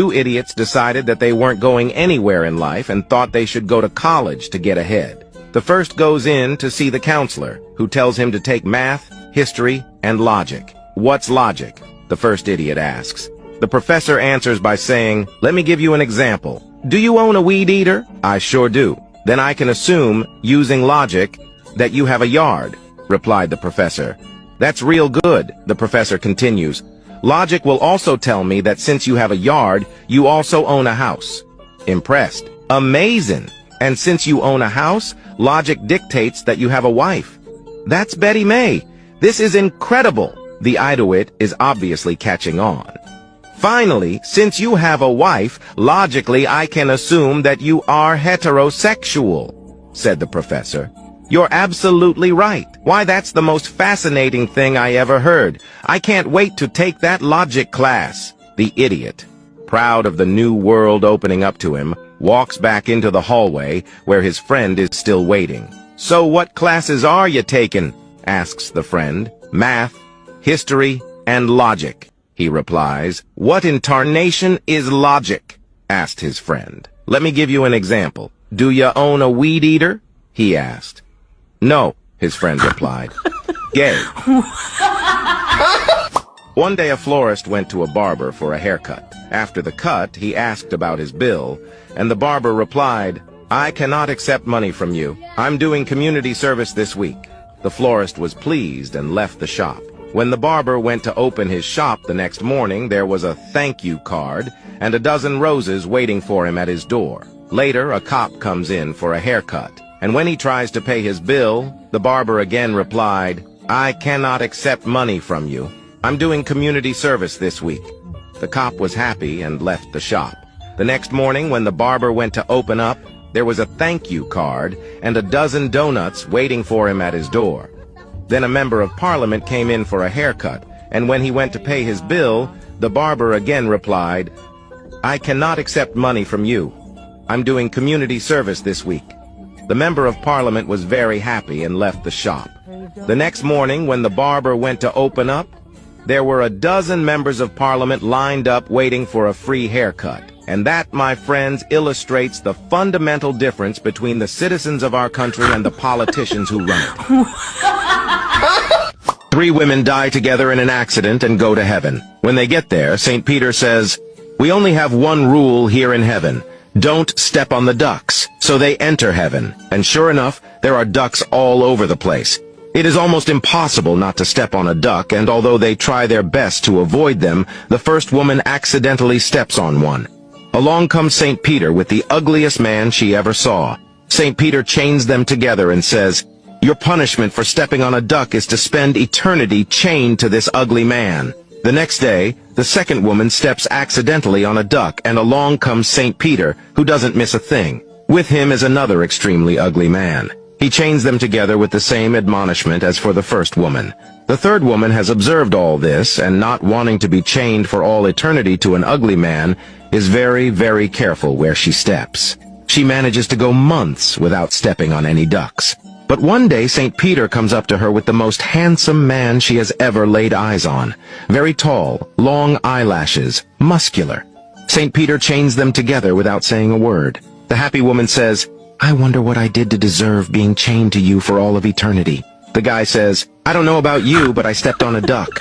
Two idiots decided that they weren't going anywhere in life and thought they should go to college to get ahead. The first goes in to see the counselor, who tells him to take math, history, and logic. What's logic? The first idiot asks. The professor answers by saying, "Let me give you an example. Do you own a weed eater?" "I sure do." "Then I can assume, using logic, that you have a yard," replied the professor. "That's real good," the professor continues. "Logic will also tell me that since you have a yard, you also own a house." Impressed. "Amazing! And since you own a house, logic dictates that you have a wife." "That's Betty May. This is incredible." The Idiot is obviously catching on. "Finally, since you have a wife, logically I can assume that you are heterosexual," said the professor. "You're absolutely right. Why, that's the most fascinating thing I ever heard. I can't wait to take that logic class." The idiot, proud of the new world opening up to him, walks back into the hallway where his friend is still waiting. "So what classes are you taking?" asks the friend. "Math, history, and logic," he replies. "What in tarnation is logic?" asked his friend. "Let me give you an example. Do you own a weed eater?" he asked. "No," his friend replied. "Gay." One day a florist went to a barber for a haircut. After the cut, he asked about his bill, and the barber replied, "I cannot accept money from you. I'm doing community service this week." The florist was pleased and left the shop. When the barber went to open his shop the next morning, there was a thank you card and a dozen roses waiting for him at his door. Later, a cop comes in for a haircut, and when he tries to pay his bill, the barber again replied, "I cannot accept money from you. I'm doing community service this week." The cop was happy and left the shop. The next morning, when the barber went to open up, there was a thank you card and a dozen donuts waiting for him at his door. Then a member of parliament came in for a haircut, and when he went to pay his bill, the barber again replied, "I cannot accept money from you. I'm doing community service this week." The member of parliament was very happy and left the shop. The next morning, when the barber went to open up, there were a dozen members of parliament lined up waiting for a free haircut. And that, my friends, illustrates the fundamental difference between the citizens of our country and the politicians who run it. Three women die together in an accident and go to heaven. When they get there, St. Peter says, "We only have one rule here in heaven. Don't step on the ducks." So they enter heaven, and sure enough, there are ducks all over the place. It is almost impossible not to step on a duck, and although they try their best to avoid them, the first woman accidentally steps on one. Along comes St. Peter with the ugliest man she ever saw. St. Peter chains them together and says, "Your punishment for stepping on a duck is to spend eternity chained to this ugly man." The next day, the second woman steps accidentally on a duck, and along comes St. Peter, who doesn't miss a thing. With him is another extremely ugly man. He chains them together with the same admonishment as for the first woman. The third woman has observed all this, and not wanting to be chained for all eternity to an ugly man, is very, very careful where she steps. She manages to go months without stepping on any ducks. But one day St. Peter comes up to her with the most handsome man she has ever laid eyes on. Very tall, long eyelashes, muscular. St. Peter chains them together without saying a word. The happy woman says, "I wonder what I did to deserve being chained to you for all of eternity." The guy says, "I don't know about you, but I stepped on a duck."